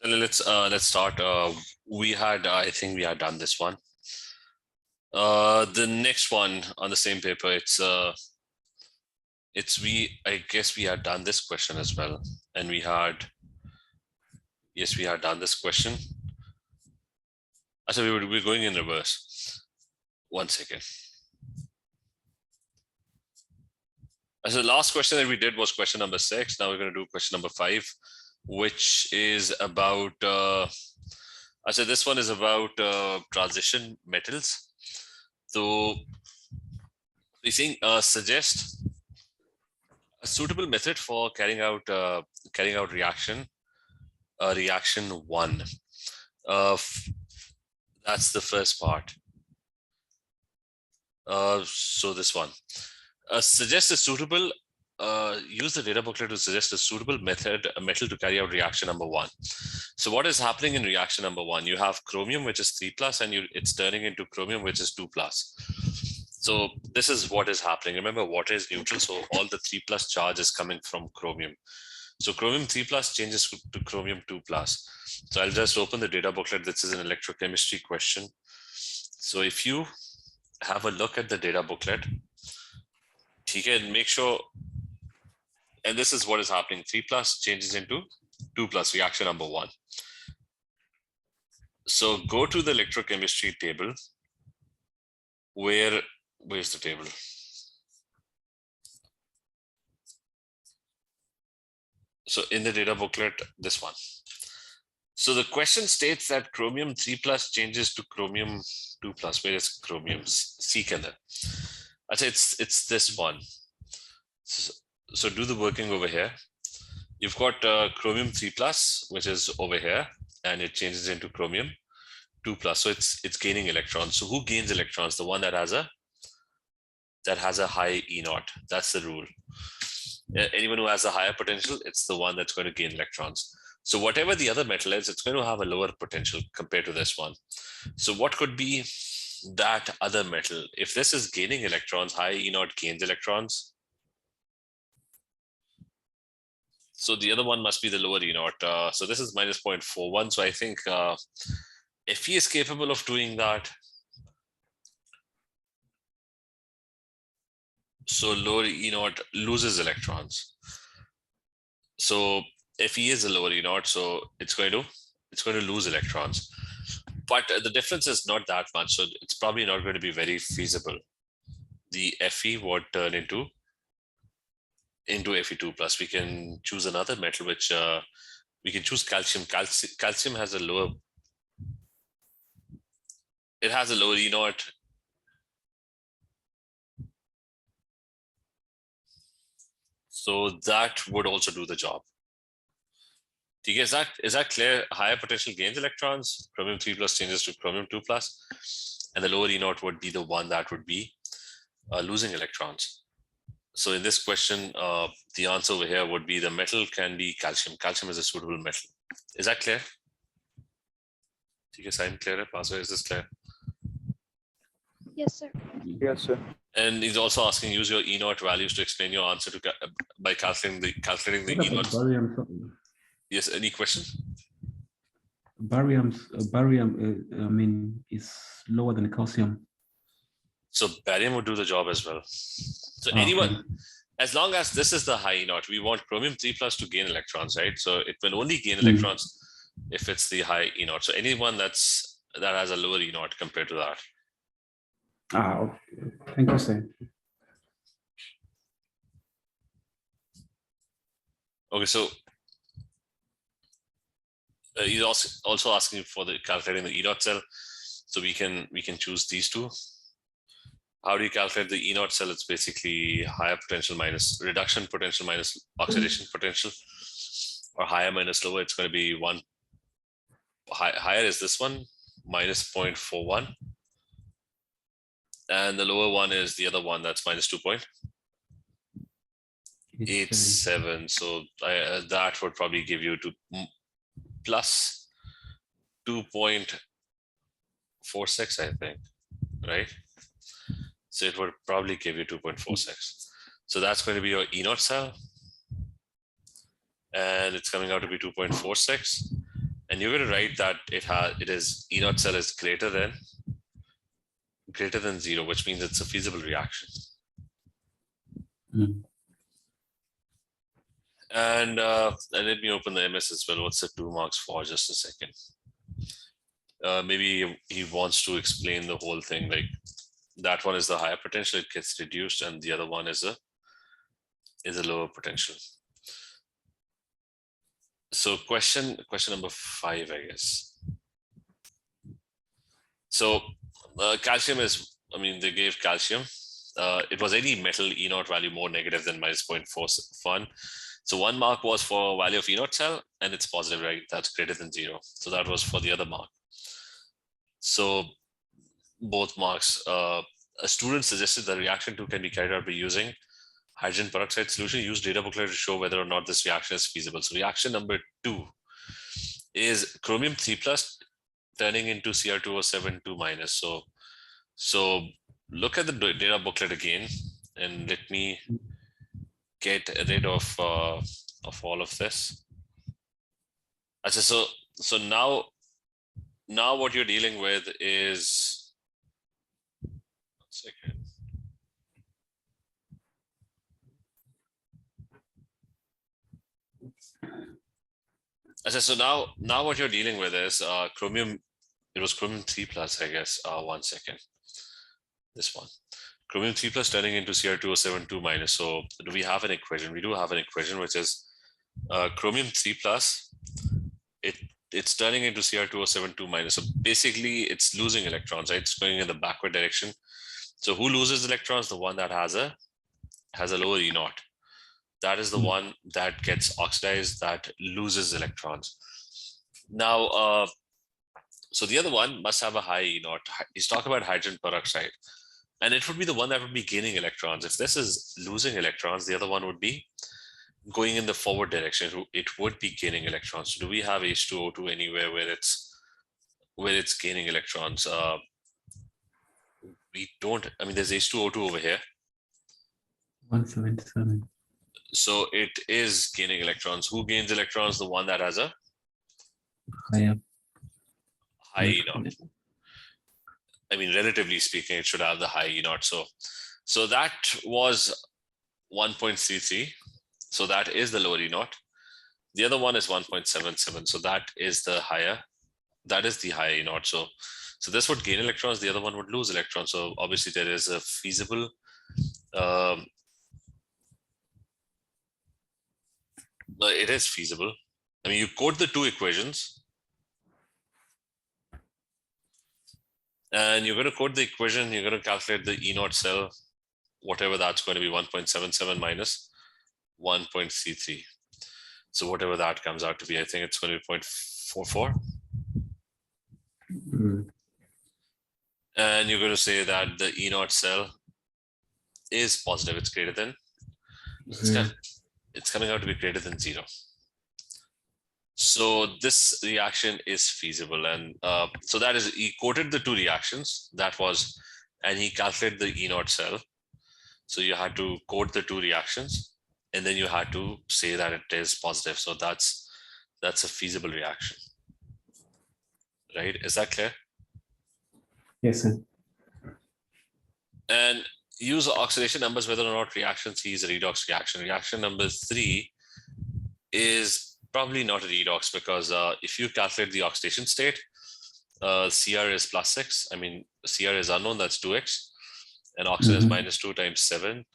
Let's start. I think we had done this one. The next one on the same paper, I guess we had done this question as well, and we had done this question. So we're going in reverse. 1 second. So the last question that we did was question number 6. Now we're going to do question number 5, which is about. So this one is about transition metals. So we think suggest a suitable method for carrying out reaction 1. That's the first part. So this one. Suggest a suitable, use the data booklet to suggest a suitable metal to carry out reaction number 1. So what is happening in reaction number 1? You have chromium, which is 3+, and it's turning into chromium, which is 2+. So this is what is happening. Remember, water is neutral, so all the 3+ charge is coming from chromium. So chromium 3+ changes to chromium 2+. So I'll just open the data booklet. This is an electrochemistry question. So if you have a look at the data booklet, you can make sure, and this is what is happening. 3+ changes into 2+, reaction number 1. So go to the electrochemistry table. Where's the table? So in the data booklet, this one. So the question states that chromium 3+ changes to chromium 2+. Where is chromium? C color. It's this one. So do the working over here. You've got chromium 3+, which is over here, and it changes into chromium 2+. So it's gaining electrons. So who gains electrons? The one that has a high E0. That's the rule. Anyone who has a higher potential, it's the one that's going to gain electrons. So whatever the other metal is, it's going to have a lower potential compared to this one. So what could be that other metal? If this is gaining electrons, high E0 gains electrons. So the other one must be the lower E0. So this is minus 0.41. So I think Fe is capable of doing that. So lower E0 loses electrons. So Fe is a lower E0, so it's going to lose electrons. But the difference is not that much, so it's probably not going to be very feasible. The Fe would turn into Fe2+. We can choose another metal, which we can choose calcium. Calcium has a lower. It has a lower E0. So that would also do the job. Is that clear? Higher potential gains electrons, chromium 3+ changes to chromium 2+, and the lower E0 would be the one that would be losing electrons. So in this question, the answer over here would be the metal can be calcium. Calcium is a suitable metal. Is that clear? Sign clear? Pastor, is this clear? Yes, sir. Yes, sir. And he's also asking, use your E0 values to explain your answer by calculating the E0. Barium, Yes, any question? barium, I mean, is lower than calcium. So barium would do the job as well. So anyone, as long as this is the high E0, we want chromium 3+ to gain electrons, right? So it will only gain electrons if it's the high E0. So anyone that has a lower E0 compared to that. Okay. Thank you, sir. Okay, so he's also asking for the calculating the E0 cell. So we can choose these two. How do you calculate the E0 cell? It's basically higher potential minus reduction potential minus oxidation potential, or higher minus lower. It's going to be one. Higher is this one, minus 0.41. And the lower one is the other one, that's minus 2.87. So that would probably give you plus 2.46, I think, right? So it would probably give you 2.46. So that's going to be your E0 cell. And it's coming out to be 2.46. and you're going to write that it is E naught cell is greater than 0, which means it's a feasible reaction. And let me open the MS as well. What's the 2 marks for? Just a second. Maybe he wants to explain the whole thing. Like that one is the higher potential, it gets reduced, and the other one is a lower potential. So question number 5, I guess. So calcium is, I mean, they gave calcium. It was any metal E naught value more negative than -0.41. So 1 mark was for value of E naught cell, and it's positive, right? That's greater than 0. So that was for the other mark. So both marks. A student suggested the reaction 2 can be carried out by using hydrogen peroxide solution. Use data booklet to show whether or not this reaction is feasible. So reaction number 2 is chromium 3+ turning into Cr2O7 2-. So look at the data booklet again, and let me get rid of all of this. So now what you're dealing with is, 1 second. So now what you're dealing with is chromium. It was chromium 3+, I guess. 1 second. This one. Chromium 3+ turning into Cr2O7 2-. So do we have an equation? We do have an equation, which is chromium 3+. It's turning into Cr2O7 2-. So basically, it's losing electrons, right? It's going in the backward direction. So who loses electrons? The one that has a lower E naught. That is the one that gets oxidized, that loses electrons. Now, so the other one must have a high E naught. He's talking about hydrogen peroxide, and it would be the one that would be gaining electrons. If this is losing electrons, the other one would be going in the forward direction. It would be gaining electrons. So do we have H2O2 anywhere where it's gaining electrons? We don't. I mean, there's H2O2 over here. 177. So it is gaining electrons. Who gains electrons? The one that has a Higher. high E naught. I mean, relatively speaking, it should have the high E naught. So that was 1.33. So that is the lower E naught. The other one is 1.77. So that is the higher. That is the higher E naught. So this would gain electrons. The other one would lose electrons. So obviously there is a feasible. It is feasible. I mean, you quote the 2 equations, and you're going to quote the equation. You're going to calculate the E naught cell, whatever that's going to be, 1.77 minus 1.33. So whatever that comes out to be, I think it's going to be 0.44. And you're going to say that the E naught cell is positive. It's greater than. It's coming out to be greater than 0. So this reaction is feasible. And so that is, he quoted the 2 reactions. That was, and he calculated the E naught cell. So you had to quote the 2 reactions, and then you had to say that it is positive. So that's a feasible reaction. Right? Is that clear? Yes, sir. And use oxidation numbers whether or not reaction C is a redox reaction. Reaction number 3 is probably not a redox, because if you calculate the oxidation state, Cr is +6. I mean, Cr is unknown, that's 2x, and oxygen is -2 times 7,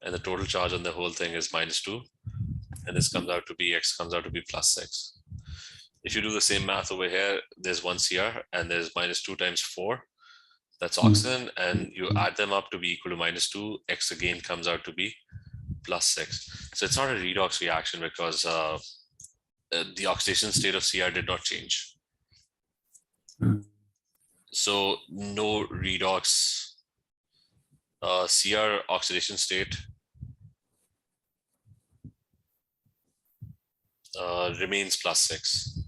and the total charge on the whole thing is -2, and this comes out to be, x comes out to be +6. If you do the same math over here, there's 1 Cr and there's -2 times 4. That's oxygen, and you add them up to be equal to -2. X again comes out to be +6. So it's not a redox reaction because the oxidation state of Cr did not change. So no redox. Cr oxidation state remains +6.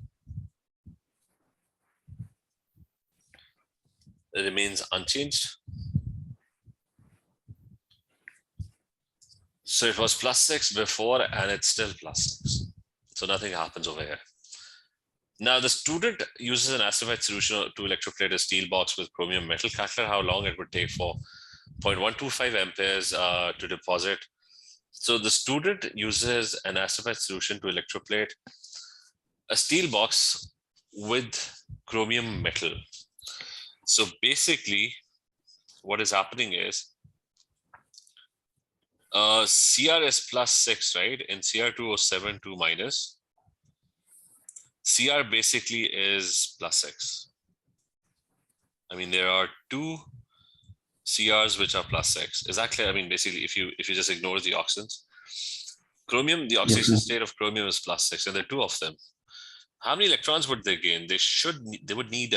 It remains unchanged. So it was +6 before, and it's still +6. So nothing happens over here. Now the student uses an acidified solution to electroplate a steel box with chromium metal. Calculate how long it would take for 0.125 amperes to deposit. So the student uses an acidified solution to electroplate a steel box with chromium metal. So basically, what is happening is CR is +6, right? And Cr2O7 2 minus. CR basically is +6. I mean, there are two CRs which are +6. Is that clear? I mean, basically, if you just ignore the oxidants, chromium, the oxidation state of chromium is +6, and there are two of them. How many electrons would they gain? They would need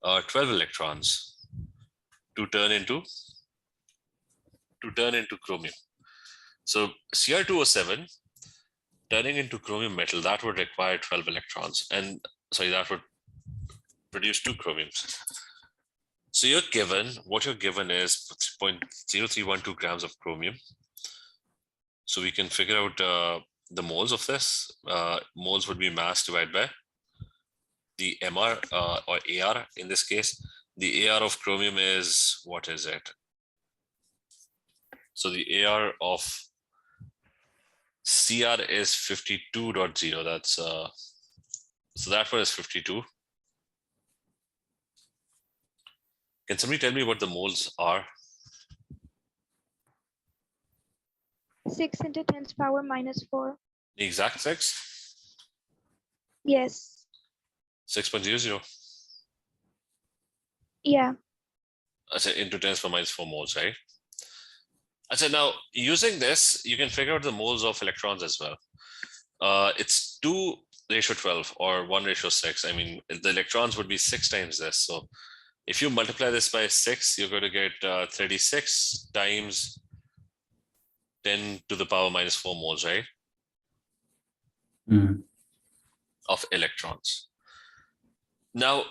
12 electrons to turn into chromium. So Cr2O7 turning into chromium metal, that would require 12 electrons, and sorry, that would produce 2 chromiums. So what you're given is 0.0312 grams of chromium. So we can figure out the moles of this. Moles would be mass divided by the MR or AR in this case. The AR of chromium is, what is it? So the AR of CR is 52.0. That's so that one is 52. Can somebody tell me what the moles are? 6 × 10⁻⁻⁴. The exact 6? Yes. 6.00. Yeah. I said into 10⁻⁴ moles, right? I said now using this, you can figure out the moles of electrons as well. It's 2:12 or 1:6. I mean, the electrons would be 6 times this. So if you multiply this by 6, you're going to get 36 times 10⁻⁻⁴ moles, right? Of electrons. Now,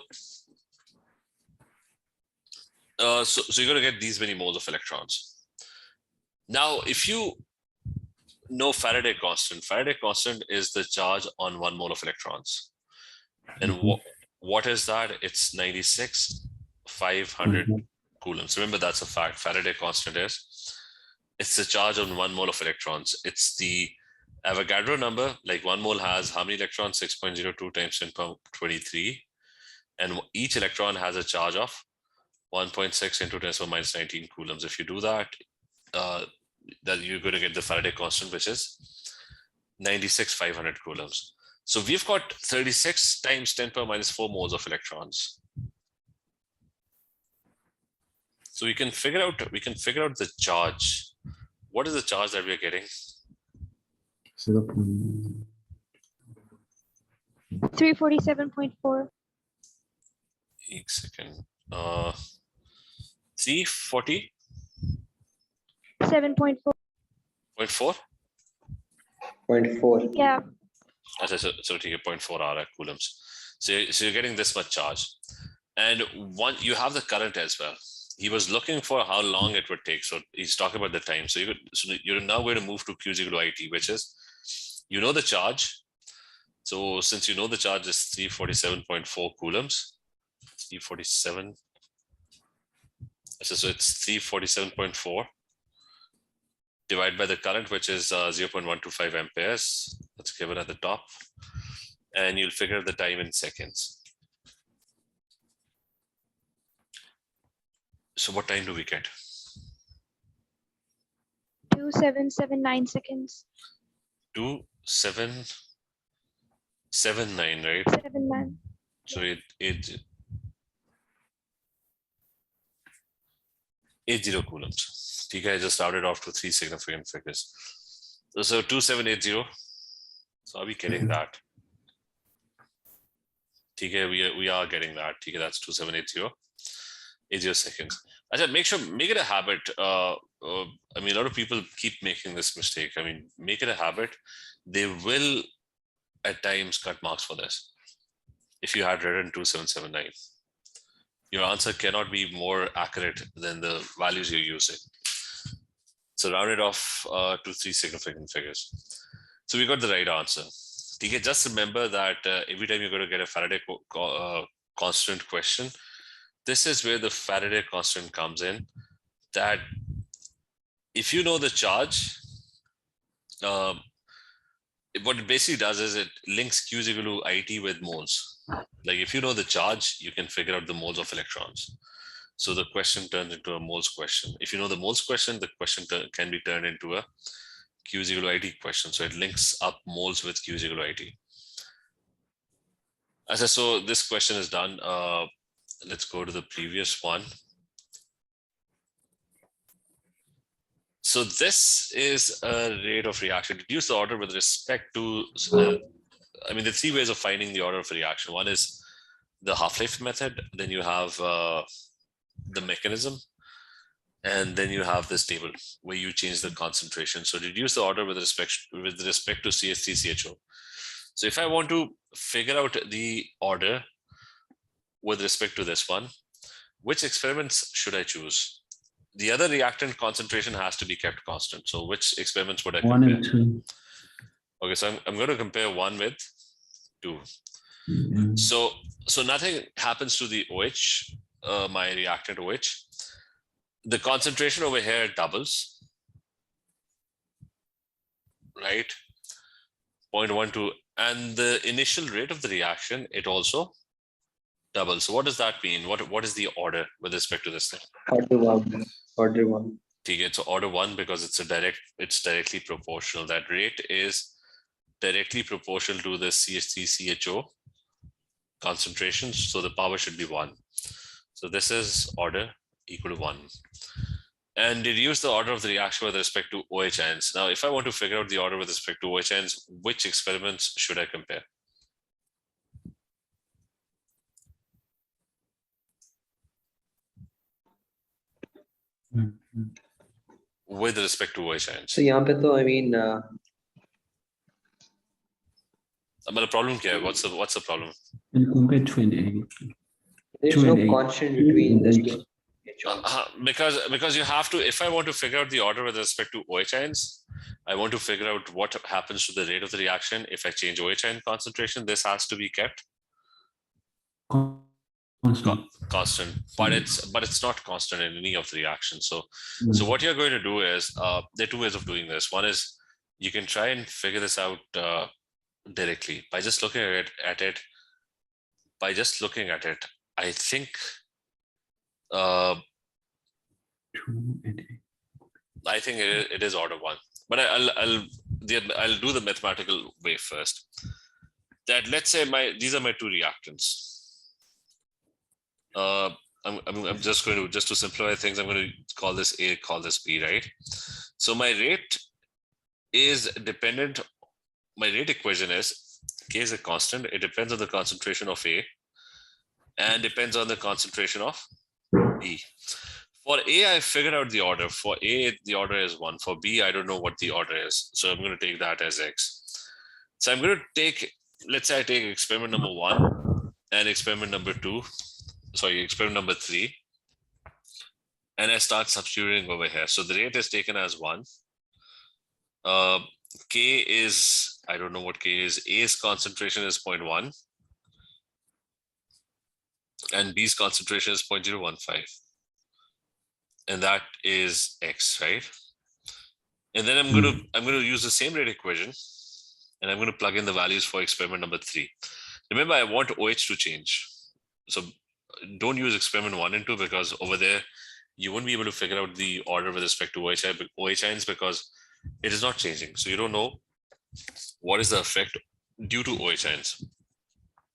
so you're going to get these many moles of electrons. Now, if you know Faraday constant is the charge on 1 mole of electrons. And what is that? It's 96,500 coulombs. Remember, that's a fact. Faraday constant it's the charge on 1 mole of electrons. It's the Avogadro number. Like 1 mole has how many electrons? 6.02 times 10⁻23. And each electron has a charge of 1.6 into 10⁻⁻19 coulombs. If you do that, that you're going to get the Faraday constant, which is 96,500 coulombs. So we've got 36 times 10⁻⁴ moles of electrons. So we can figure out the charge. What is the charge that we are getting? 347.4. 1 second. 340. 7.4. 0.4? 0.4. Yeah. So take a 0.4 coulombs. So you're getting this much charge. And you have the current as well. He was looking for how long it would take. So he's talking about the time. So you're now going to move to Q is equal to IT, which is, you know the charge. So since you know the charge is 347.4 coulombs, 347. So it's 347.4 divided by the current, which is 0.125 amperes. That's given at the top. And you'll figure out the time in seconds. So what time do we get? 2779 seconds. 2779, right? 79. So it 80 coulombs. Okay, I just rounded off to 3 significant figures. So 2780. So are we getting that? Okay, we are getting that. Okay, that's 2780. 80 seconds. I said make it a habit. I mean, a lot of people keep making this mistake. I mean, make it a habit. They will at times cut marks for this. If you had written 2779, your answer cannot be more accurate than the values you're using. So round it off to 3 significant figures. So we got the right answer. Okay, just remember that every time you're going to get a Faraday constant question, this is where the Faraday constant comes in. That if you know the charge, what it basically does is it links Q is equal to IT with moles. Like if you know the charge, you can figure out the moles of electrons. So the question turns into a moles question. If you know the moles question, the question can be turned into a Q is equal to IT question. So it links up moles with Q is equal to IT. So this question is done. Let's go to the previous one. So this is a rate of reaction. Reduce the order with respect to, I mean, the three ways of finding the order of a reaction. One is the half-life method. Then you have the mechanism. And then you have this table where you change the concentration. So reduce the order with respect to CH3CHO. So if I want to figure out the order with respect to this one, which experiments should I choose? The other reactant concentration has to be kept constant. So which experiments would I compare? 1 and 2. Okay, so I'm going to compare 1 with 2. So nothing happens to the OH, my reactant OH. The concentration over here doubles, right? 0.12, and the initial rate of the reaction, it also doubles. So what does that mean? What is the order with respect to this thing? Order one. Okay, so order 1 because it's directly proportional. That rate is directly proportional to the CH3CHO concentration. So the power should be 1. So this is order equal to 1. And reduce the order of the reaction with respect to OH ions. Now, if I want to figure out the order with respect to OH ions, which experiments should I compare? With respect to OH ions. So यहाँ पे तो I mean But the problem here, what's the problem? You compare 28. there's no 28. constant between the two. Because you have to, if I want to figure out the order with respect to OH ions, I want to figure out what happens to the rate of the reaction if I change OH ion concentration. This has to be kept constant, but it's not constant in any of the reactions. So what you're going to do is there are two ways of doing this. One is you can try and figure this out directly by just looking at it. By just looking at it, I think it is order 1, but I'll do the mathematical way first. That let's say these are my two reactants. I'm just going to simplify things. I'm going to call this A, call this B, right? So my rate is dependent. My rate equation is K is a constant. It depends on the concentration of A and depends on the concentration of B. For A, I figured out the order. For A, the order is 1. For B, I don't know what the order is. So I'm going to take that as X. So I'm going to take, let's say I take experiment number 1 and experiment number 2. Sorry, experiment number 3. And I start substituting over here. So the rate is taken as 1. K is, I don't know what K is. A's concentration is 0.1. And B's concentration is 0.015. And that is X, right? And then I'm going to use the same rate equation, and I'm going to plug in the values for experiment number 3. Remember, I want OH to change. So don't use experiment 1 and 2 because over there, you won't be able to figure out the order with respect to OH ions because it is not changing. So you don't know what is the effect due to OH ions.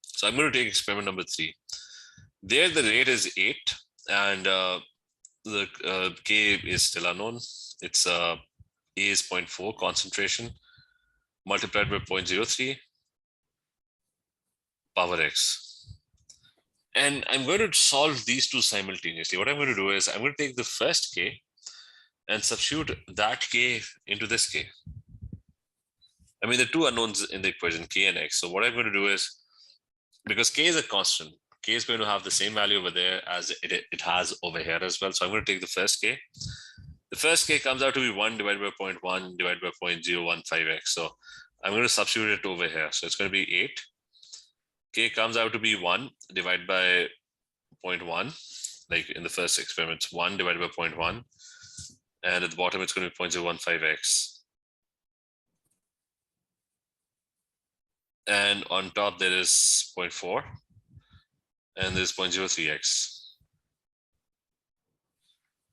So I'm going to take experiment number 3. There, the rate is 8, and the K is still unknown. It's A is 0.4 concentration multiplied by 0.03 power X. And I'm going to solve these two simultaneously. What I'm going to do is I'm going to take the first K and substitute that K into this K. I mean, the two unknowns in the equation, K and X. So what I'm going to do is, because K is a constant, K is going to have the same value over there as it has over here as well. So I'm going to take the first K. The first K comes out to be 1 divided by 0.1 divided by 0.015x. So I'm going to substitute it over here. So it's going to be 8. K comes out to be 1 divided by 0.1. Like in the first experiment, it's 1 divided by 0.1. And at the bottom, it's going to be 0.015x. And on top, there is 0.4. And there's 0.03x.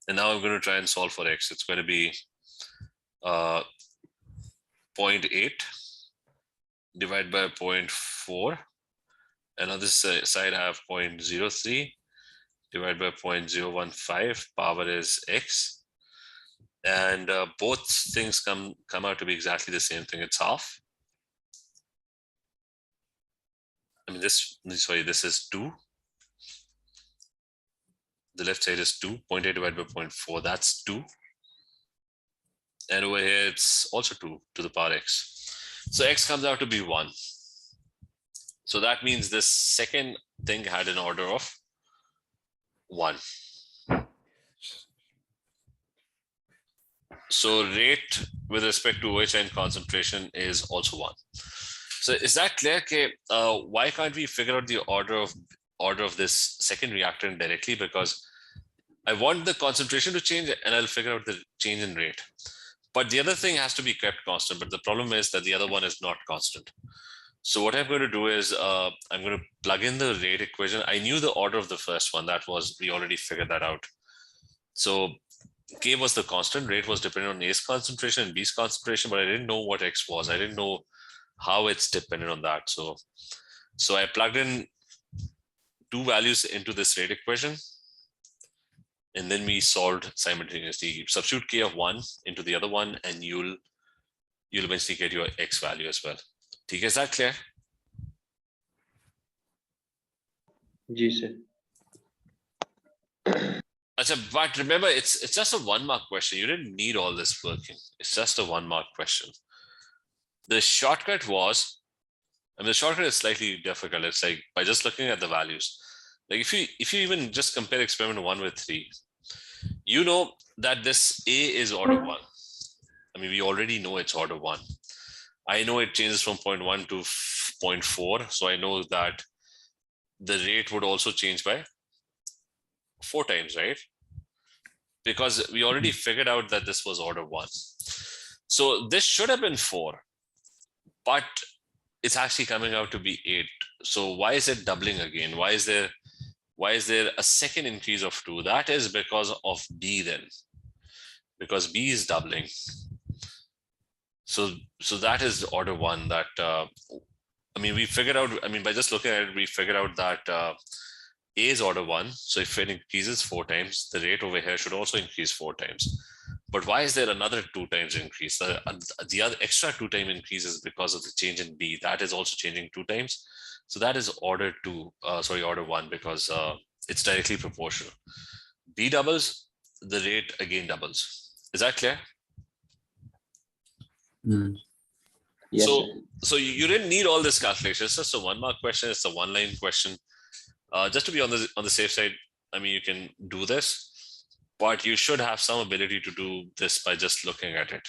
And now I'm going to try and solve for x. It's going to be 0.8 divided by 0.4. And on this side, I have 0.03 divided by 0.015. Power is x. And both things come out to be exactly the same thing. It's half. I mean, this is 2. The left side is 2. 0.8 divided by 0.4, that's 2. And over here, it's also 2 to the power x. So x comes out to be 1. So that means this second thing had an order of 1. So rate with respect to OH and concentration is also 1. So is that clear? Okay, why can't we figure out the order of this second reactant directly? Because I want the concentration to change and I'll figure out the change in rate. But the other thing has to be kept constant. But the problem is that the other one is not constant. So what I'm going to do is I'm going to plug in the rate equation. I knew the order of the first one. We already figured that out. So K was the constant, rate was dependent on A's concentration and B's concentration, but I didn't know what X was. I didn't know how it's dependent on that. So I plugged in 2 values into this rate equation. And then we solved simultaneously. Substitute K of 1 into the other one, and you'll eventually get your X value as well. Is that clear? Ji sir. But remember, it's just a 1 mark question. You didn't need all this working. It's just a 1 mark question. The shortcut was, the shortcut is slightly difficult. It's like by just looking at the values. Like if you even just compare experiment 1 with 3, you know that this A is order 1. I mean, we already know it's order 1. I know it changes from 0.1 to 0.4. So I know that the rate would also change by 4 times, right? Because we already figured out that this was order 1. So this should have been 4, but it's actually coming out to be 8. So why is it doubling again? Why is there a second increase of 2? That is because of B then, because B is doubling. So that is order 1 that, we figured out, by just looking at it, we figured out that A is order 1. So if it increases 4 times, the rate over here should also increase 4 times. But why is there another 2 times increase? The other extra 2 time increase is because of the change in B. That is also changing 2 times. So that is order 1, because it's directly proportional. B doubles, the rate again doubles. Is that clear? Yes, sir. So you didn't need all this calculation. It's just a 1 mark question. It's a 1-line question. Just to be on the safe side, you can do this, but you should have some ability to do this by just looking at it.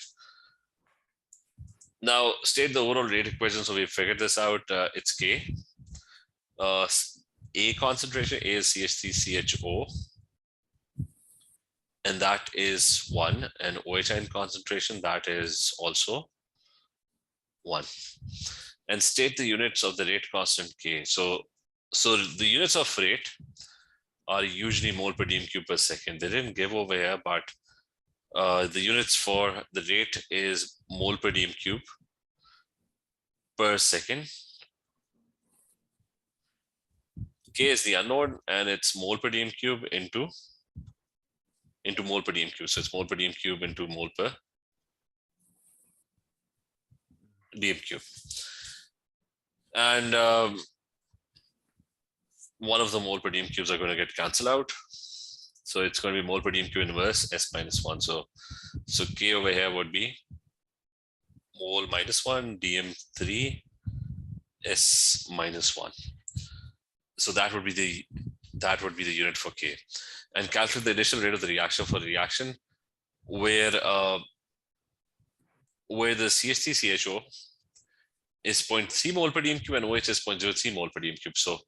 Now, state the overall rate equation. So we figured this out. It's K. A concentration, A is CH3CHO, and that is 1. And OH concentration, that is also 1. And state the units of the rate constant K. So the units of rate are usually mole per dm cube per second. They didn't give over here, but the units for the rate is mole per dm cube per second. K is the unknown, and it's mole per dm cube into mole per dm cube. So it's mole per dm cube into mole per dm cube. And one of the mole per dm cubes are going to get cancelled out. So it's going to be mole per dm cube inverse S minus 1. So K over here would be mole minus 1 dm3 S minus 1. So that would be the unit for K. And calculate the initial rate of the reaction for the reaction where the CH3CHO is 0.3 mole per dm cube and OH is 0.03 mole per dm cube. So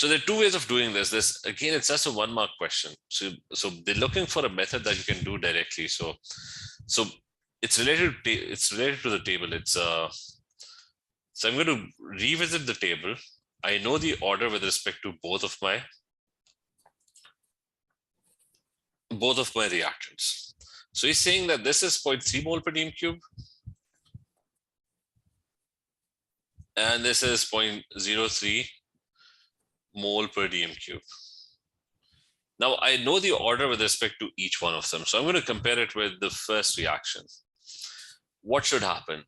there are two ways of doing this. This again, it's just a 1 mark question. So they're looking for a method that you can do directly. So it's related to the table. So I'm going to revisit the table. I know the order with respect to both of my reactants. So he's saying that this is 0.3 mole per dm cube. And this is 0.03 mole per dm cube. Now I know the order with respect to each one of them. So I'm going to compare it with the first reaction. What should happen?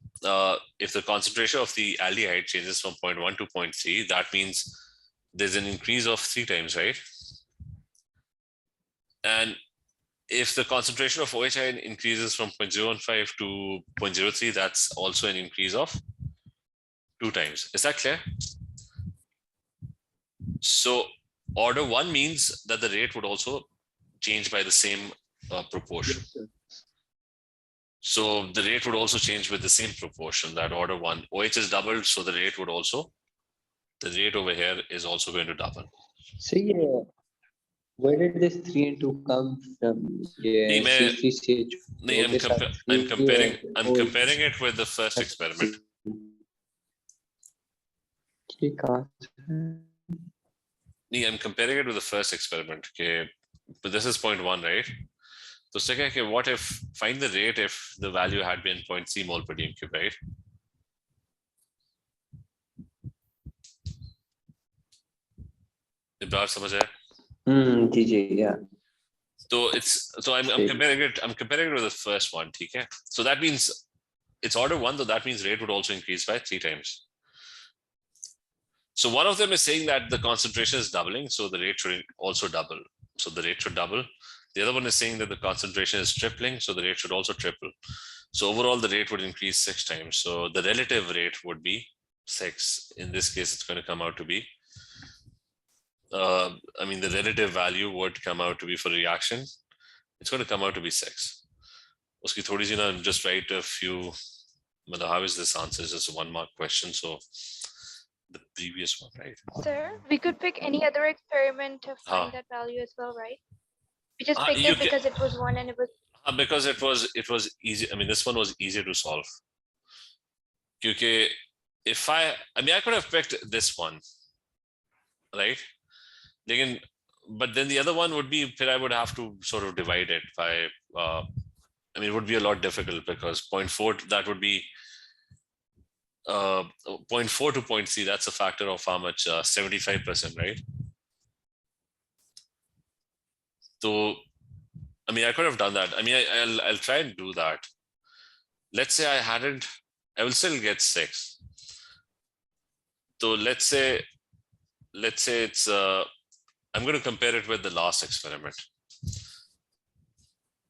If the concentration of the aldehyde changes from 0.1 to 0.3, that means there's an increase of 3 times, right? And if the concentration of OH increases from 0.015 to 0.03, that's also an increase of 2 times. Is that clear? So order 1 means that the rate would also change by the same proportion. So the rate would also change with the same proportion, that order 1. OH is doubled, so the rate would also, the rate over here is also going to double. So yeah, where did this 3 and 2 come from? Yeah, C3CH. I'm comparing it with the first experiment. I'm comparing it with the first experiment. Okay, but this is 0.1, right? So second, okay, what if, find the rate if the value had been 0.3 mole per dm cube, right? Yeah. So I'm comparing it with the first one, okay? So that means it's order 1, though that means rate would also increase by 3 times. So one of them is saying that the concentration is doubling, so the rate should also double. So the rate should double. The other one is saying that the concentration is tripling, so the rate should also triple. So overall, the rate would increase 6 times. So the relative rate would be 6. In this case, it's going to come out to be, the relative value would come out to be for reaction. It's going to come out to be 6. Uski thodi si na, just write a few, how is this answer? It's just a 1 mark question. So the previous one, right? Sir, we could pick any other experiment to find that value as well, right? We just picked it because it was 1 and it was because it was easy. This one was easier to solve. Because if I could have picked this one, right? But then the other one would be, I would have to sort of divide it by, it would be a lot difficult because 0.4, that would be 0.4 to 0.3, that's a factor of how much? 75%, right? So, I could have done that. I'll try and do that. Let's say I hadn't, I will still get 6. So let's say it's, I'm going to compare it with the last experiment.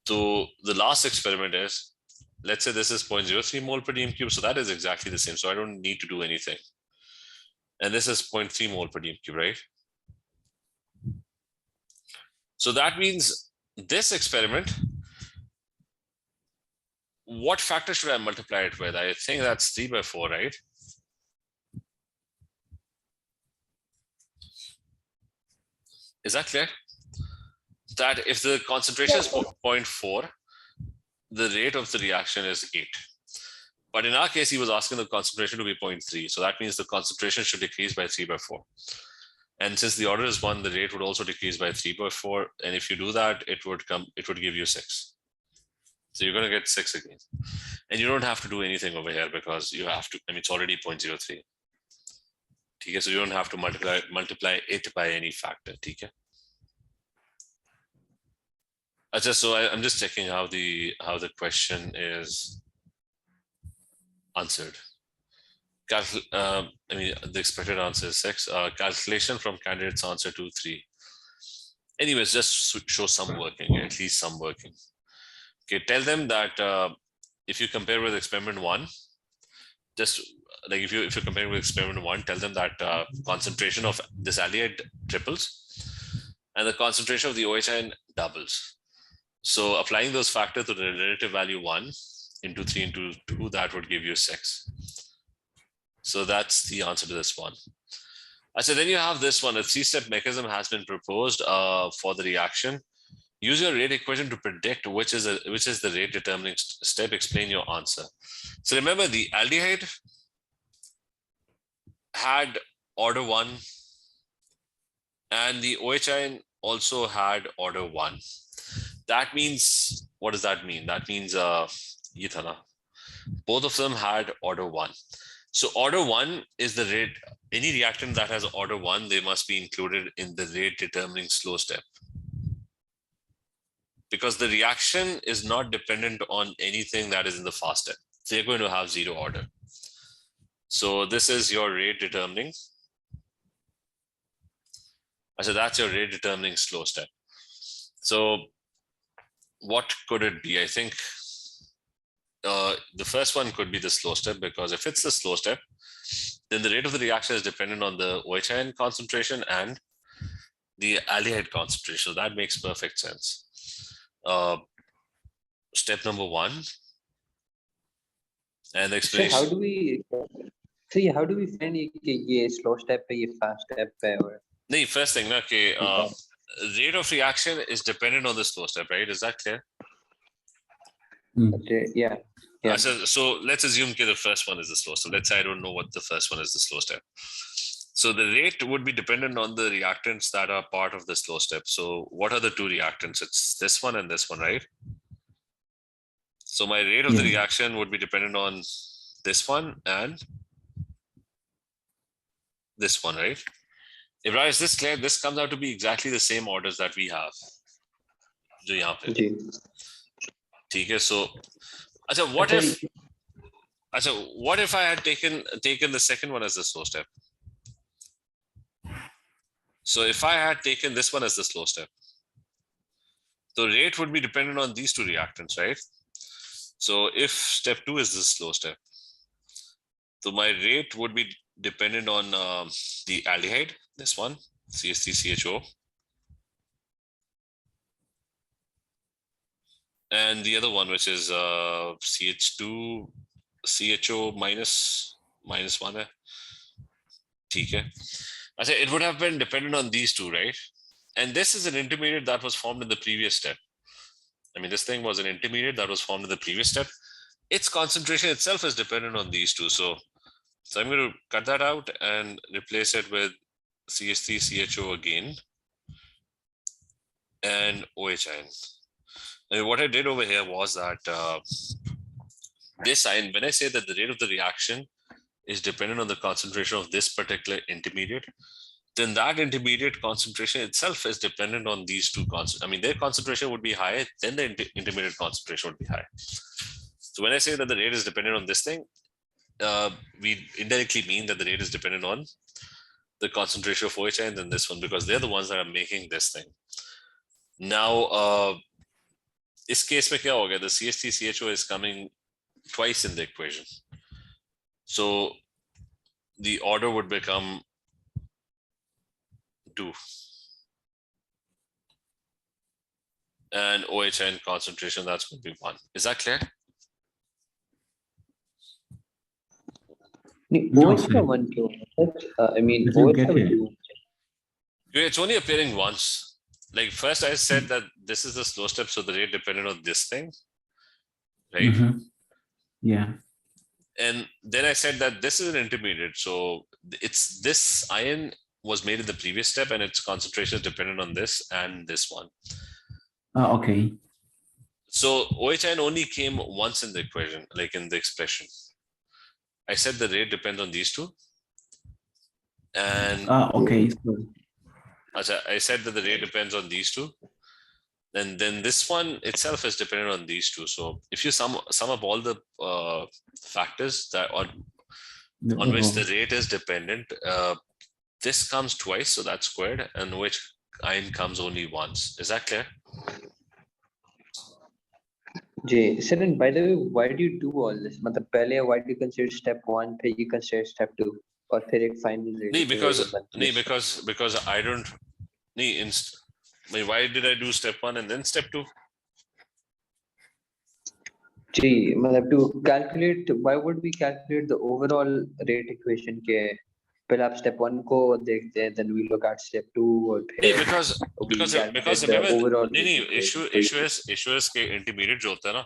So the last experiment is, let's say this is 0.03 mole per dm cube. So that is exactly the same. So I don't need to do anything. And this is 0.3 mole per dm cube, right? So that means this experiment, what factor should I multiply it with? I think that's 3 by 4, right? Is that clear? That if the concentration is 0.4, the rate of the reaction is 8. But in our case, he was asking the concentration to be 0.3. So that means the concentration should decrease by 3 by 4. And since the order is 1, the rate would also decrease by 3 by 4. And if you do that, it would give you 6. So you're going to get 6 again. And you don't have to do anything over here because you have to, it's already 0.03. Okay, so you don't have to multiply it by any factor. Okay. So I'm just checking how the question is answered. The expected answer is 6. Calculation from candidate's answer 2, 3. Anyways, just show some working, at least some working. Okay, tell them that if you compare with experiment 1, just like if you're comparing with experiment 1, tell them that concentration of this aldehyde triples and the concentration of the OH doubles. So applying those factors to the relative value 1 into 3 into 2, that would give you 6. So that's the answer to this one. So then you have this one. A 3-step mechanism has been proposed for the reaction. Use your rate equation to predict which is the rate determining step. Explain your answer. So remember, the aldehyde had order 1 and the OH also had order 1. That means, what does that mean? That means both of them had order 1. So order 1 is the rate. Any reactant that has order 1, they must be included in the rate determining slow step, because the reaction is not dependent on anything that is in the fast step. They're going to have 0 order. So this is your rate determining. So that's your rate determining slow step. So what could it be? I think the first one could be the slow step, because if it's the slow step, then the rate of the reaction is dependent on the OH concentration and the aldehyde concentration. So that makes perfect sense. Step number 1. And the explanation. So how do we find ये slow step है, ये fast step है, or? No, first thing, okay, rate of reaction is dependent on the slow step, right? Is that clear? Okay, yeah. So let's assume the first one is the slow step. Let's say I don't know what the first one is, the slow step. So the rate would be dependent on the reactants that are part of the slow step. So what are the 2 reactants? It's this one and this one, right? So my rate of the reaction would be dependent on this one and this one, right? Ibrahim, is this clear? This comes out to be exactly the same orders that we have. Okay, so what if I had taken the second one as the slow step? So if I had taken this one as the slow step, the rate would be dependent on these 2 reactants, right? So if step 2 is the slow step, so my rate would be dependent on the aldehyde, this one, CH3CHO, and the other one, which is CH2CHO minus 1. Okay. I say it would have been dependent on these 2, right? And this is an intermediate that was formed in the previous step. I mean, this thing was an intermediate that was formed in the previous step. Its concentration itself is dependent on these 2. So I'm going to cut that out and replace it with CH3CHO again and OH ion. And what I did over here was that this ion, when I say that the rate of the reaction is dependent on the concentration of this particular intermediate, then that intermediate concentration itself is dependent on these 2 concentrations. I mean, their concentration would be high, then the intermediate concentration would be high. So when I say that the rate is dependent on this thing, we indirectly mean that the rate is dependent on the concentration of OH ions and this one, because they're the ones that are making this thing. Now, इस case में क्या हो गया? The CH3CHO is coming twice in the equation. So the order would become 2. And OH ion concentration, that's going to be 1. Is that clear? No, I mean, it's only appearing once. Like first I said that this is the slow step, so the rate depended on this thing, right? Yeah. And then I said that this is an intermediate, so it's this ion was made in the previous step and its concentration is dependent on this and this one. Okay. So OH ion only came once in the equation, like in the expression. I said the rate depends on these 2. And okay. I said that the rate depends on these 2. And then this one itself is dependent on these 2. So if you sum up all the factors that on which the rate is dependent, this comes twice, so that's squared, and which ion comes only once. Is that clear? Jay, Saran, by the way, why do you do all this? Why do you consider step 1, then you consider step 2, or फिर एक final rate? Because I don't. Why did I do step 1 and then step 2? जी मतलब to calculate, why would we calculate the overall rate equation के पहले आप step 1 को देखते हैं, then we look at step 2 और नहीं, फिर we because calculate the remember, overall नहीं rate issue equation. is के intermediate जो होता है ना,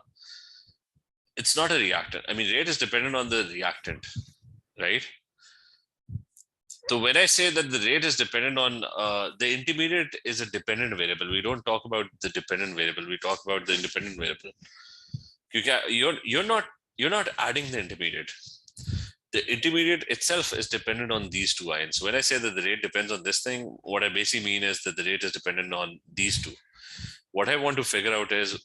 it's not a reactant. I mean, rate is dependent on the reactant, right? So when I say that the rate is dependent on the intermediate is a dependent variable, we don't talk about the dependent variable. We talk about the independent variable. You're not adding the intermediate. The intermediate itself is dependent on these two ions. So when I say that the rate depends on this thing, what I basically mean is that the rate is dependent on these two. What I want to figure out is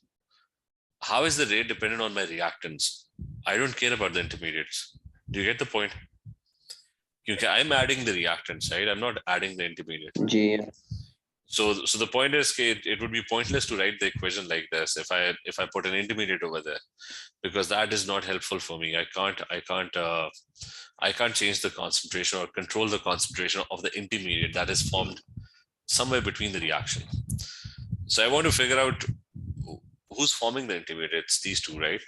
how is the rate dependent on my reactants? I don't care about the intermediates. Do you get the point? I'm adding the reactants, right? I'm not adding the intermediate. Ji. So the point is it would be pointless to write the equation like this if I put an intermediate over there, because that is not helpful for me. I can't change the concentration or control the concentration of the intermediate that is formed somewhere between the reaction. So I want to figure out who's forming the intermediate. It's these two, right?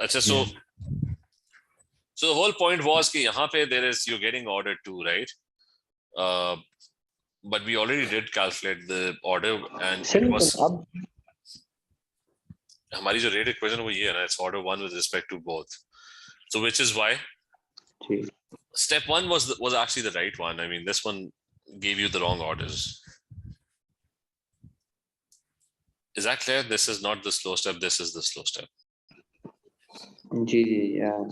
So the whole point was that यहाँ पे you're getting order 2, right? But we already did calculate the order, and it was हमारी जो rate equation वो ये है ना, it's order 1 with respect to both. So which is why step 1 was actually the right one. I mean, this one gave you the wrong orders. Is that clear? This is not the slow step. This is the slow step. Yeah.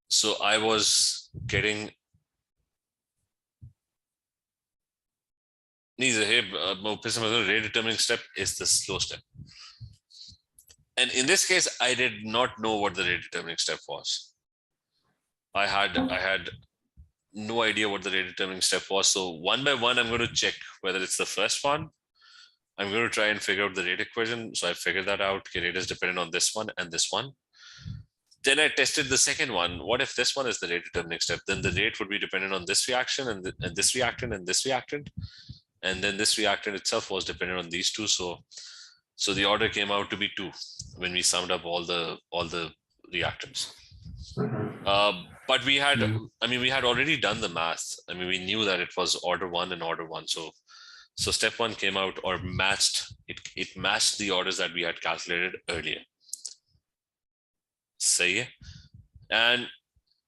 So I was getting rate determining step is the slow step. And in this case, I did not know what the rate determining step was. I had no idea what the rate determining step was. So one by one, I'm going to check whether it's the first one. I'm going to try and figure out the rate equation. So I figured that out. Okay, rate is dependent on this one and this one. Then I tested the second one. What if this one is the rate determining step? Then the rate would be dependent on this reaction and this reactant and this reactant. And then this reactant itself was dependent on these two. So the order came out to be 2 when we summed up all the reactants. But we had, we had already done the math. I mean, we knew that it was order 1 and order 1. So step 1 came out or matched. It matched the orders that we had calculated earlier. Say, and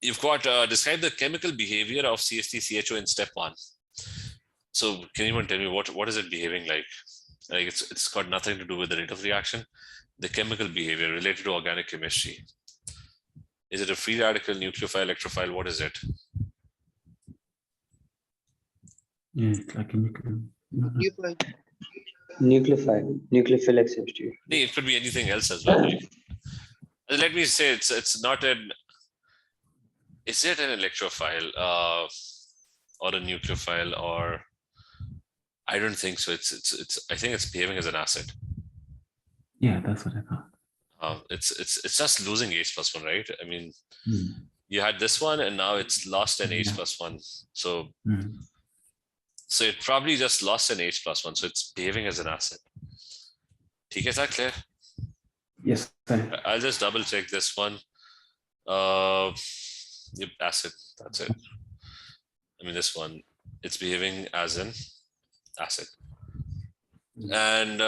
you've got describe the chemical behavior of CH3CHO in step 1. So can anyone tell me what is it behaving like? Like it's got nothing to do with the rate of reaction. The chemical behavior related to organic chemistry. Is it a free radical, nucleophile, electrophile? What is it? Yeah, it's like a nucleophilic substitute. It could be anything else as well. Like, let me say it's not an. Is it an electrophile or a nucleophile or? I don't think so. It's. I think it's behaving as an acid. Yeah, that's what I thought. It's just losing H+1, right? I mean, you had this one and now it's lost an H+1. So, so it probably just lost an H+1. So it's behaving as an acid. Is that clear? Yes, sir. I'll just double check this one. Yep, acid. That's it. I mean, this one, it's behaving as an acid. And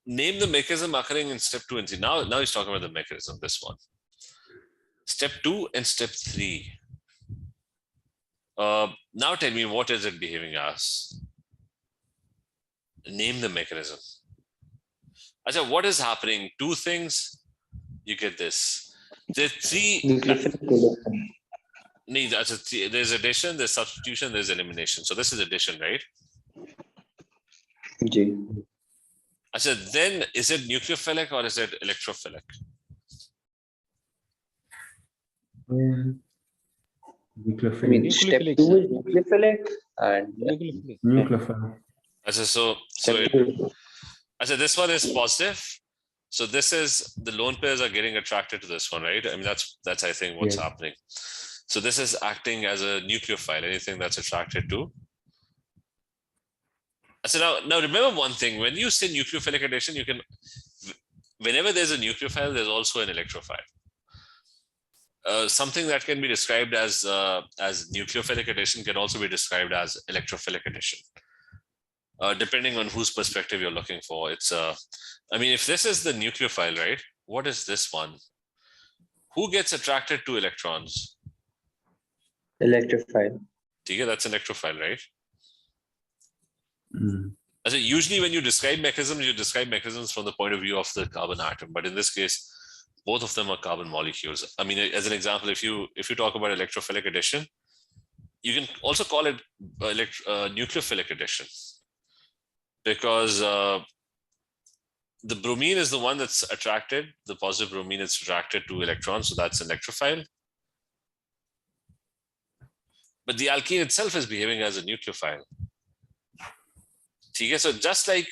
name the mechanism occurring in step 2 and 3. Now he's talking about the mechanism, this one. Step 2 and step 3. Now tell me, what is it behaving as? Name the mechanism. Achha, what is happening? 2 things. You get this. There's 3. There's addition, there's substitution, there's elimination. So this is addition, right? Achha, then is it nucleophilic or is it electrophilic? Nucleophilic. I mean, step 2 is nucleophilic and nucleophilic. Achha, this one is positive. So this is the lone pairs are getting attracted to this one, right? I mean, that's I think what's happening. So this is acting as a nucleophile, anything that's attracted to So now remember one thing, when you say nucleophilic addition, you can, whenever there's a nucleophile, there's also an electrophile. Something that can be described as nucleophilic addition can also be described as electrophilic addition. Depending on whose perspective you're looking for. It's I mean, if this is the nucleophile, right? What is this one? Who gets attracted to electrons? Electrophile. Okay, that's an electrophile, right? Mm. So usually when you describe mechanisms from the point of view of the carbon atom, but in this case, both of them are carbon molecules. I mean, as an example, if you talk about electrophilic addition, you can also call it nucleophilic addition, because the bromine is the one that's attracted, the positive bromine is attracted to electrons, so that's an electrophile. But the alkene itself is behaving as a nucleophile. Okay, so just like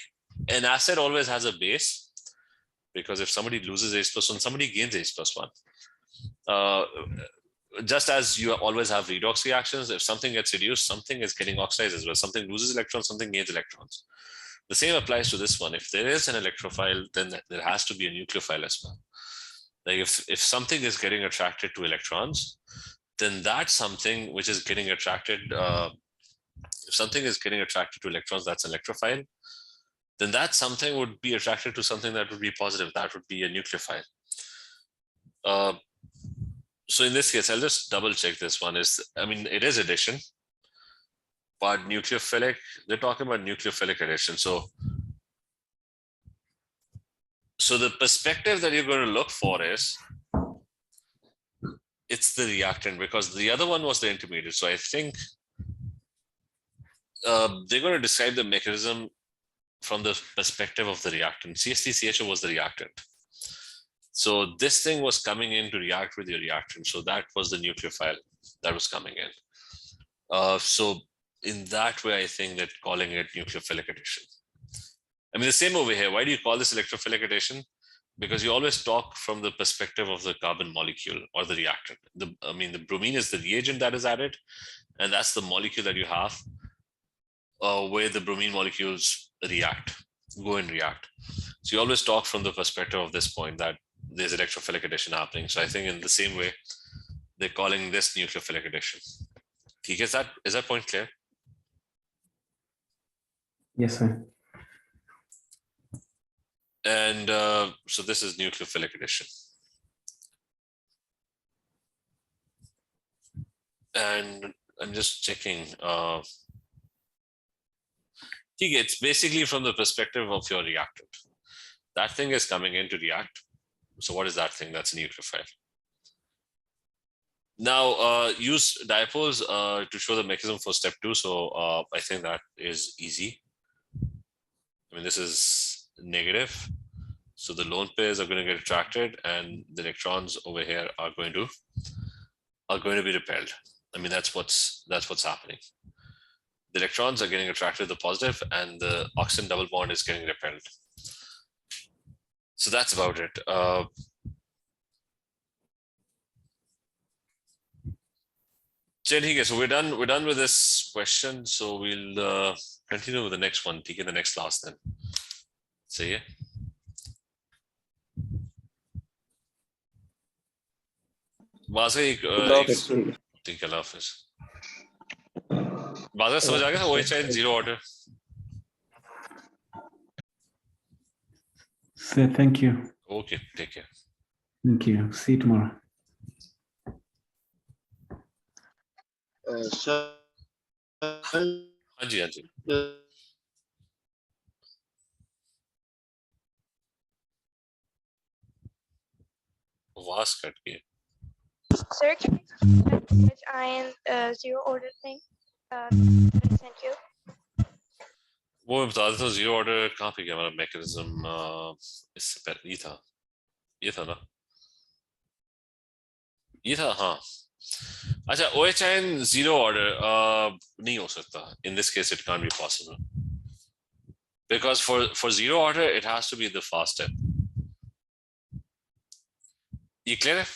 an acid always has a base, because if somebody loses H+1, somebody gains H+1. Just as you always have redox reactions, if something gets reduced, something is getting oxidized as well. Something loses electrons, something gains electrons. The same applies to this one. If there is an electrophile, then there has to be a nucleophile as well. Like if something is getting attracted to electrons, then that's something which is getting attracted. If something is getting attracted to electrons, that's an electrophile. Then that something would be attracted to something that would be positive. That would be a nucleophile. So in this case, I'll just double check this one. I mean, it is addition, but nucleophilic, they're talking about nucleophilic addition. So the perspective that you're going to look for is, it's the reactant, because the other one was the intermediate. So I think they're going to describe the mechanism from the perspective of the reactant. CH3CHO was the reactant. So this thing was coming in to react with your reactant. So that was the nucleophile that was coming in. So in that way, I think that calling it nucleophilic addition. I mean, the same over here. Why do you call this electrophilic addition? Because you always talk from the perspective of the carbon molecule or the reactant. I mean, the bromine is the reagent that is added, and that's the molecule that you have where the bromine molecules go and react. So you always talk from the perspective of this point that there's electrophilic addition happening. So I think in the same way, they're calling this nucleophilic addition. Is that point clear? Yes, sir. And so this is nucleophilic addition. And I'm just checking. It's basically from the perspective of your reactant. That thing is coming in to react. So what is that thing? That's a nucleophile. Now use dipoles to show the mechanism for step 2. So I think that is easy. I mean, this is negative. So the lone pairs are going to get attracted, and the electrons over here are going to be repelled. I mean, that's what's happening. The electrons are getting attracted to the positive, and the oxygen double bond is getting repelled. So that's about it. So we're done with this question. So we'll continue with the next one. Take the next class then. See ya. ठीक है, अल्लाह हाफिज। बाज़ार समझ आ गया? OHI zero order. So thank you. Okay, take care. Thank you. See you tomorrow. हाँ जी। आवाज cut गई। Sir, can you explain which ion zero order thing that I sent you? वो मैं बता देता हूँ जीरो ऑर्डर कहाँ पे गया हमारा मैकेनिज्म। इससे पहले ये था ना, ये था। हाँ अच्छा, OHIN zero order नहीं हो सकता. In this case it can't be possible, because for zero order it has to be the fast step. You clear?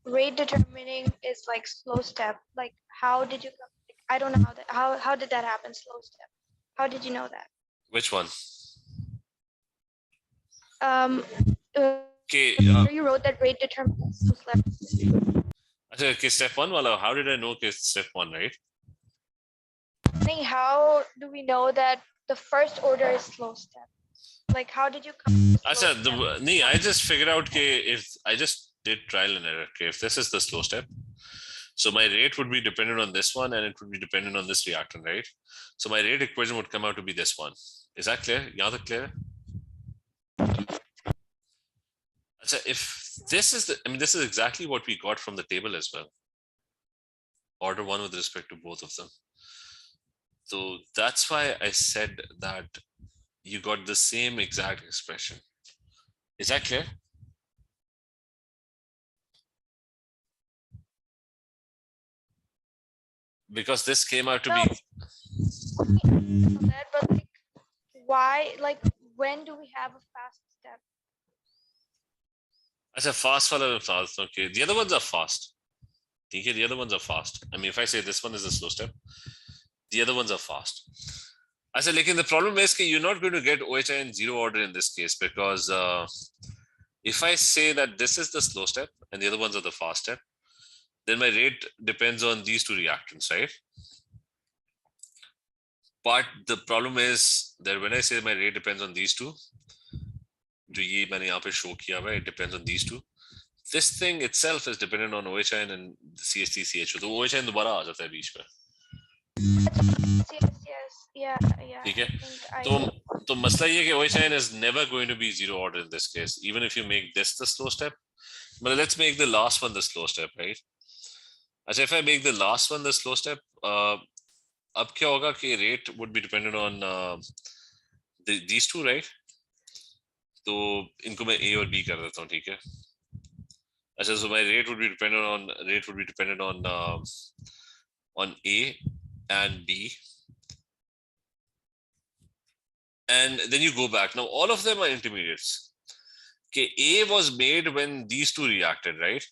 Rate determining is like slow step. Like, how did you come? I don't know how did that happen? Slow step. How did you know that? Which one? Okay. You wrote that rate determines slow step. Okay, step one. Well, how did I know it's step one, right? How do we know that the first order is slow step? Like, how did you come? I just figured out if I just did trial and error. If this is the slow step, so my rate would be dependent on this one, and it would be dependent on this reactant, right? So my rate equation would come out to be this one. Is that clear? Yeah, that clear? So if this is this is exactly what we got from the table as well. Order one with respect to both of them. So that's why I said that you got the same exact expression. Is that clear? Because this came out to be. But like, why? Like, when do we have a fast step? I said fast follow fast. Okay, the other ones are fast. Okay, the other ones are fast. I mean, if I say this one is a slow step, the other ones are fast. I said, like, the problem is that you're not going to get OHI in zero order in this case, because if I say that this is the slow step and the other ones are the fast step, then my rate depends on these two reactants, right? But the problem is that when I say my rate depends on these two, it depends on these two. This thing itself is dependent on OHI and CH3, CHO. So OHI दोबारा आ जाता है बीच में. Yes. ठीक है. तो मसला ये कि OHI is never going to be zero order in this case, even if you make this the slow step. But let's make the last one the slow step, right? As if I make the last one the slow step, अब क्या होगा कि rate would be dependent on these two, right? तो इनको मैं A और B कर देता हूँ, ठीक है? अच्छा, so my rate would be dependent on A and B, and then you go back. Now all of them are intermediates. Okay, A was made when these two reacted, right?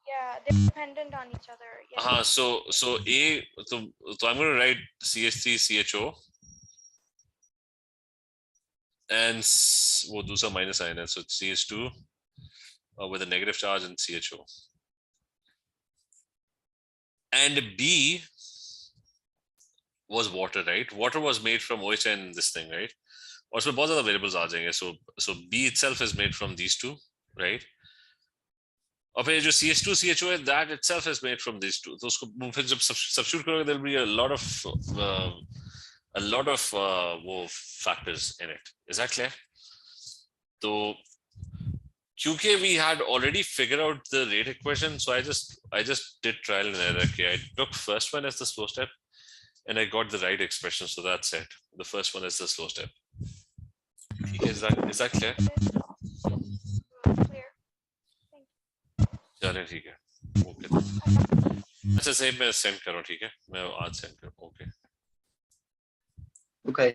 Yeah, they're dependent on each other. Yeah. So A, so I'm going to write CH3 CHO, and we'll do some minus sign, so it's CH2 with a negative charge and CHO. And B was water, right? Water was made from OHI and this thing, right? Also, both of the variables are there. So B itself is made from these two, right? Okay, जो CH2 CHO है, that itself is made from these two. तो उसको फिर जब substitute करोगे, there'll be a lot of वो factors in it. Is that clear? So क्योंकि we had already figured out the rate equation, so I just did trial and error. Okay, I took first one as the slow step, and I got the right expression. So that's it. The first one is the slow step. Is that clear? Clear. चलें, ठीक है. Okay. अच्छा, सही मैं send करूँ, ठीक है? मैं आज सेंड करूँ. ओके. Okay.